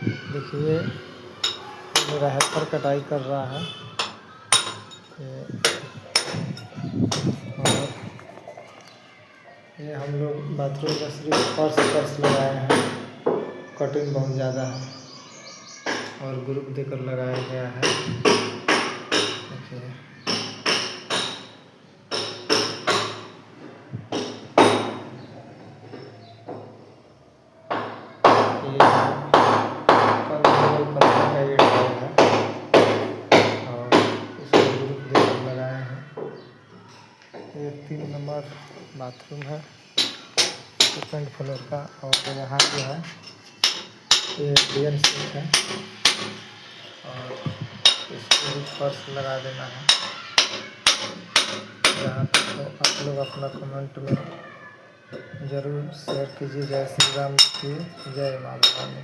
देखिए मेरा हेल्पर कटाई कर रहा है और ये हम लोग बाथरूम का सिर्फ फर्श लगाए हैं। कटिंग बहुत ज़्यादा है और ग्रुप देकर लगाया गया है। देखिए ये कंपनी का ये टॉल है और इसको ग्रुप देकर लगाए हैं। ये 3 नंबर बाथरूम है, सेकंड फ्लोर का। और यहाँ जो है ये इंडियन सिंक है और इसको भी फर्श लगा देना है। जहाँ तक तो आप लोग अपना कमेंट में ज़रूर शेयर कीजिए। जय श्री राम लिखिए। जय माँ भवानी।